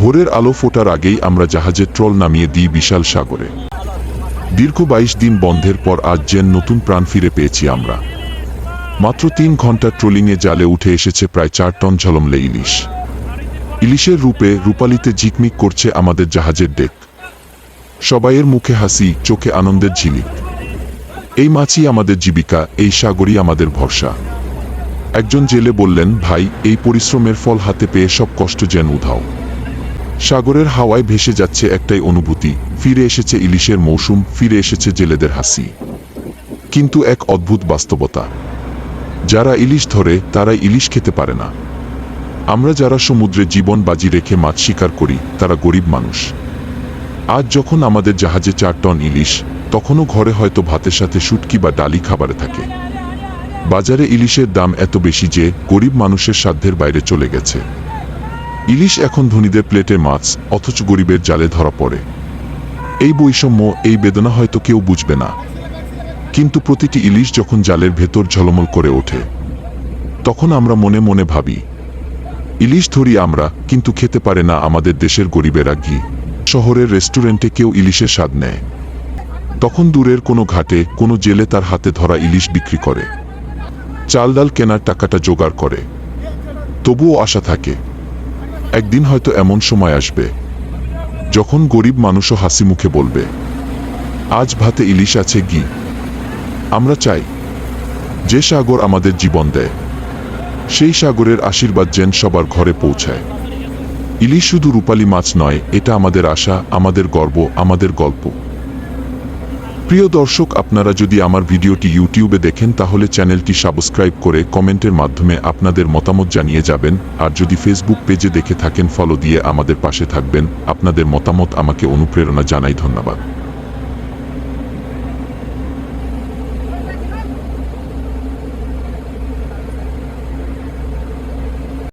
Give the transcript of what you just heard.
ভোরের আলো ফোটার আগেই আমরা জাহাজের ট্রল নামিয়ে দিই বিশাল সাগরে। দীর্ঘ 22 দিন বন্ধের পর আজ যেন নতুন প্রাণ ফিরে পেয়েছি আমরা। মাত্র 3 ঘন্টা ট্রোলিংয়ে জালে উঠে এসেছে প্রায় 4 টন ঝলমলে ইলিশ। ইলিশের রূপে রূপালিতে ঝিকমিক করছে আমাদের জাহাজের ডেক। সবাইয়ের মুখে হাসি, চোখে আনন্দের ঝিলিক। এই মাছই আমাদের জীবিকা, এই সাগরই আমাদের ভরসা। একজন জেলে বললেন, ভাই, এই পরিশ্রমের ফল হাতে পেয়ে সব কষ্ট যেন উধাও। সাগরের হাওয়ায় ভেসে যাচ্ছে একটাই অনুভূতি, ফিরে এসেছে ইলিশের মৌসুম, ফিরে এসেছে জেলেদের হাসি। কিন্তু এক অদ্ভুত বাস্তবতা, যারা ইলিশ ধরে তারাই ইলিশ খেতে পারে না। আমরা যারা সমুদ্রে জীবন বাজি রেখে মাছ শিকার করি তারা গরিব মানুষ। আজ যখন আমাদের জাহাজে 4 টন ইলিশ, তখনও ঘরে হয়তো ভাতের সাথে শুটকি বা ডালি খাবারে থাকে। বাজারে ইলিশের দাম এত বেশি যে গরিব মানুষের সাধ্যের বাইরে চলে গেছে। ইলিশ এখন ধনীদের প্লেটের মাছ, অথচ গরিবের জালে ধরা পড়ে। এই বৈষম্য, এই বেদনা হয়তো কেউ বুঝবে না। কিন্তু প্রতিটি ইলিশ যখন জালের ভেতর ঝলমল করে ওঠে, তখন আমরা মনে মনে ভাবি, ইলিশ ধরি আমরা, কিন্তু খেতে পারে না আমাদের দেশের গরিবেরা। ঘি শহরের রেস্টুরেন্টে কেউ ইলিশের স্বাদ নেয়, তখন দূরের কোনো ঘাটে কোনো জেলে তার হাতে ধরা ইলিশ বিক্রি করে, চাল ডাল কেনার টাকাটা জোগাড় করে। তবুও আশা থাকে, একদিন হয়তো এমন সময় আসবে যখন গরিব মানুষও হাসি মুখে বলবে, আজ ভাতে ইলিশ আছে ঘি। আমরা চাই যে সাগর আমাদের জীবন দেয়, সেই সাগরের আশীর্বাদ যেন সবার ঘরে পৌঁছায়। ইলিশ শুধু রূপালী মাছ নয়, এটা আমাদের আশা, আমাদের গর্ব, আমাদের গল্প। প্রিয় দর্শক, আপনারা যদি আমার ভিডিওটি ইউটিউবে দেখেন তাহলে চ্যানেলটি সাবস্ক্রাইব করে কমেন্টের মাধ্যমে আপনাদের মতামত জানিয়ে যাবেন। আর যদি ফেসবুক পেজে দেখে থাকেন, ফলো দিয়ে আমাদের পাশে থাকবেন। আপনাদের মতামত আমাকে অনুপ্রেরণা জানায়। ধন্যবাদ।